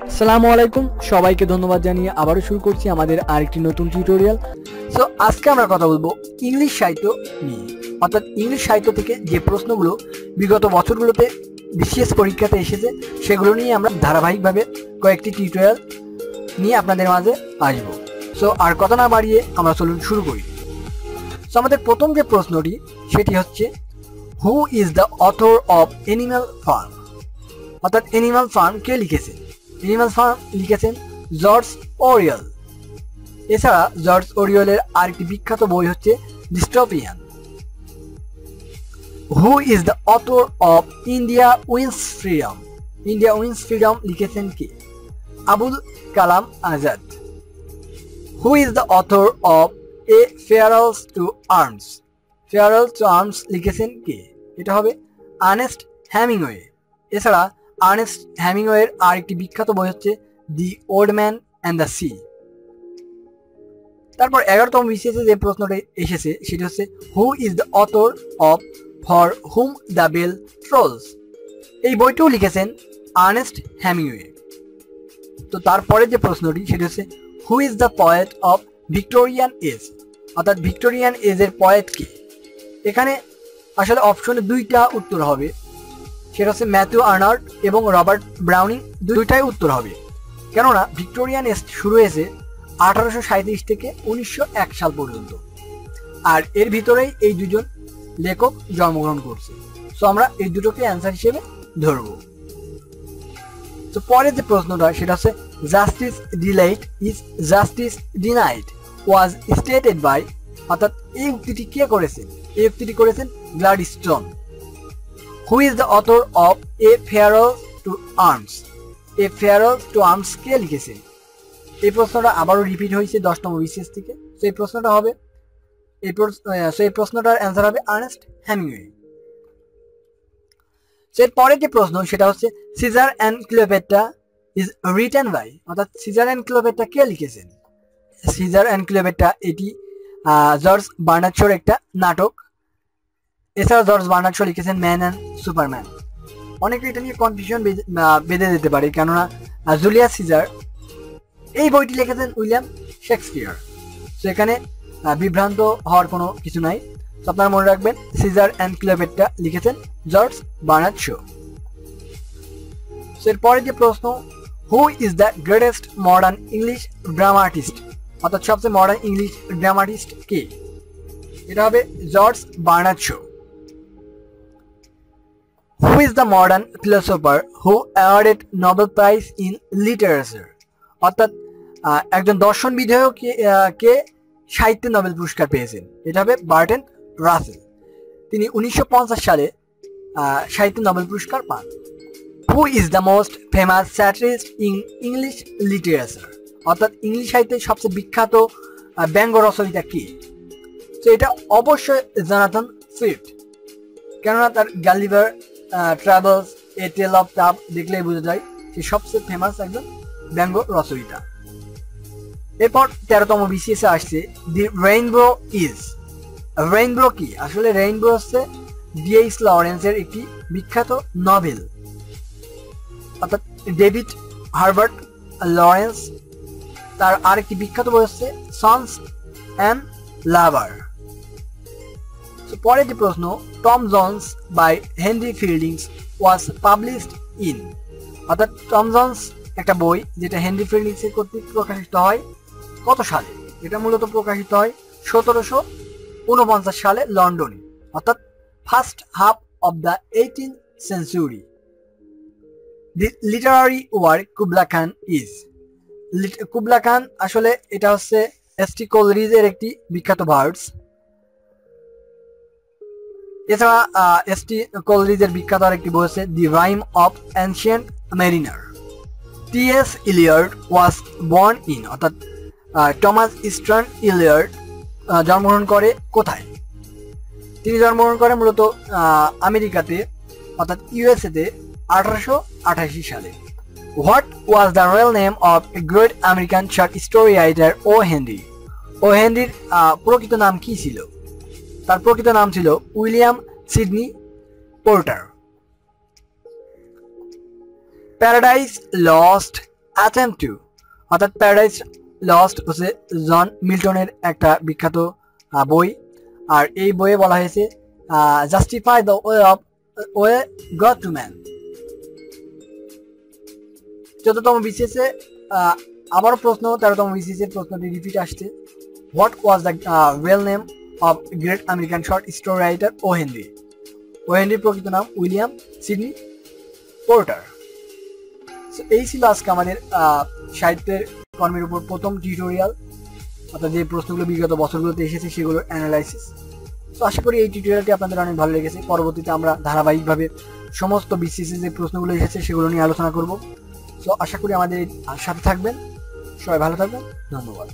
আসসালামু আলাইকুম, সবাইকে ধন্যবাদ জানিয়ে আবারও শুরু করছি আমাদের আরেকটি নতুন টিউটোরিয়াল। সো আজকে আমরা কথা বলবো ইংলিশ সাহিত্য নিয়ে, অর্থাৎ ইংলিশ সাহিত্য থেকে যে প্রশ্নগুলো বিগত বছরগুলোতে বিশেষ পরীক্ষাতে এসেছে সেগুলো নিয়ে আমরা ধারাবাহিকভাবে কয়েকটি টিউটোরিয়াল নিয়ে আপনাদের মাঝে আসব। সো আর কথা না বাড়িয়ে আমরা চলুন শুরু করি। সো আমাদের প্রথম যে প্রশ্নটি সেটি হচ্ছে, who is the author of Animal Farm? অর্থাৎ অ্যানিমাল ফার্ম কে লিখেছে? অ্যানিমাল ফার্ম লিখেছেন জর্জ অরিয়েল। এছাড়া জর্জ অরিয়েলের আরেকটি বিখ্যাত বই হচ্ছে dystopian. Who is the author of India Wins Freedom? India Wins Freedom লিখেছেন কে? Abul Kalam Azad. Who is the author of A Farewell to Arms? Farewell to Arms লিখেছেন কে? এটা হবে আর্নেস্ট হেমিংওয়ে। এছাড়া আর্নেস্ট হেমিংওয়ের আরেকটি বিখ্যাত বই হচ্ছে দি Old Man and the Sea. তারপর 11তম বিসিএসে যে প্রশ্নটি এসেছে সেটি হচ্ছে, who is the author of For Whom the Bell Tolls? এই বইটিও লিখেছেন আর্নেস্ট হেমিংওয়ে। তো তারপরে যে প্রশ্নটি সেটি হচ্ছে, who is the poet of Victorian age? অর্থাৎ ভিক্টোরিয়ান এজের পয়েট কে? এখানে আসলে অপশনে দুইটা উত্তর হবে, সেটা হচ্ছে ম্যাথিউ আর্নাল্ড এবং রবার্ট ব্রাউনিং। দুইটাই উত্তর হবে, কেননা ভিক্টোরিয়ান এজ শুরু হয়েছে 1837 থেকে 1901 সাল পর্যন্ত, আর এর ভিতরেই এই দুজন লেখক জন্মগ্রহণ করছে। সো আমরা এই দুটোকে অ্যান্সার হিসেবে ধরব। তো পরের যে প্রশ্নটা সেটা হচ্ছে, justice delayed is justice denied was stated by? অর্থাৎ এই উক্তিটি কে করেছেন? এই উক্তিটি করেছেন Gladstone. Who is the author of A Farewell to Arms? A Farewell to Arms কে লিখেছেন? এই প্রশ্নটা আবারও রিপিট হয়েছে 10তম বিসিএস থেকে। তো এই প্রশ্নটা হবে এই প্রশ্নটার অ্যান্সার হবে আর্নেস্ট হেমিংওয়ে। এর পরের যে প্রশ্ন সেটা হচ্ছে, Caesar and Cleopatra is written by? অর্থাৎ সিজার অ্যান্ড ক্লিওপেট্রা কে লিখেছেন? সিজার অ্যান্ড ক্লিওপেট্রা এটি জর্জ বার্নার্ড শোর একটা নাটক। এছাড়া জর্জ বার্নার্ড শো লিখেছেন ম্যান অ্যান্ড সুপারম্যান। অনেকে এটা নিয়ে কনফিউশন বেঁধে যেতে পারে, কেননা জুলিয়াস সিজার এই বইটি লিখেছেন উইলিয়াম শেক্সপিয়ার। তো এখানে বিভ্রান্ত হওয়ার কোনো কিছু নাই। তো আপনারা মনে রাখবেন, সিজার অ্যান্ড ক্লিওপেট্রা লিখেছেন জর্জ বার্নার্ড শো। এর পরে যে প্রশ্ন, who is the greatest modern English dramatist? অর্থাৎ সবচেয়ে মডার্ন ইংলিশ ড্রামাটিস্ট কে? এটা হবে George Bernard Shaw. Who is the modern philosopher who awarded Nobel prize in literature? অর্থাৎ একজন দর্শনবিদেও কে সাহিত্যে নোবেল পুরস্কার পেয়েছেন? এটা হবে বার্ট্রান্ড রাসেল। তিনি 1950 সালে সাহিত্যে নোবেল পুরস্কার পান। Who is the most famous satirist in English literature? অর্থাৎ ইংলিশ সাহিত্যের সবচেয়ে বিখ্যাত ব্যঙ্গ রচয়িতা কি? তো এটা অবশ্যই জোনাথন সুইফট, কেননা তার Gulliver Travels A Tale of Tub দেখলেই বোঝা যায় সে সবচেয়ে ফেমাস একজন ব্যঙ্গ রচয়িতা। এরপর 13তম বিসিএসে আসছে, দি রেইনবো ইজ? রেইনবো কি? আসলে রেইনবো হচ্ছে ডিএইচ লরেন্সের একটি বিখ্যাত নভেল। অর্থাৎ ডেভিড হার্বার্ট লরেন্স, তার আরেকটি বিখ্যাত বই হচ্ছে সন্স অ্যান্ড লাভার। পরের যে প্রশ্ন, Tom Jones by Henry Fieldings was published in? অর্থাৎ টম জন্স একটা বই যেটা হেনরি ফিল্ডিংস এর কর্তৃক প্রকাশিত হয় কত সালে? এটা মূলত প্রকাশিত হয় 1749 সালে লন্ডনে, অর্থাৎ first half of the 18th century. The Literary work Kubla Khan is? Kubla খান আসলে এটা হচ্ছে এস.টি. কোলরিজের একটি বিখ্যাত ভার্স। এছাড়া এস.টি. কোলরিজের বিখ্যাত আরেকটি বই হচ্ছে The Rime of Ancient Mariner. T S. Eliot was born in? অর্থাৎ টমাস ইস্টার্ন ইলিয়ট জন্মগ্রহণ করে কোথায়? তিনি জন্মগ্রহণ করে মূলত আমেরিকাতে, অর্থাৎ ইউএসএতে 1888 সালে। What was the real name of a great American short story writer O Henry? O হেনরির প্রকৃত নাম কি ছিল? তার প্রকৃত নাম ছিল William Sydney Porter. Paradise Lost attempt to অর্থাৎ প্যারাডাইস লস্ট হচ্ছে জন মিল্টনের একটা বিখ্যাত বই। আর এই বইয়ে বলা হয়েছে justify the way God to man. চতুর্থতম বিসিএসে আবারও প্রশ্ন, 13তম বিসিএসের প্রশ্নটি রিপিট আসছে। What was the real name of great American short story writer O Henry? O হেনরির প্রকৃত নাম উইলিয়াম সিডনি পোর্টার। এই ছিল আজকে আমাদের সাহিত্যের কর্মের উপর প্রথম টিউটোরিয়াল, অর্থাৎ যে প্রশ্নগুলো বিগত বছরগুলোতে এসেছে সেগুলোর অ্যানালাইসিস। তো আশা করি এই টিউটোরিয়ালটি আপনাদের অনেক ভালো লেগেছে। পরবর্তীতে আমরা ধারাবাহিকভাবে সমস্ত বিসিএসে যে প্রশ্নগুলো এসেছে সেগুলো নিয়ে আলোচনা করব। তো আশা করি আমাদের সাথে থাকবেন। সবাই ভালো থাকবেন। ধন্যবাদ।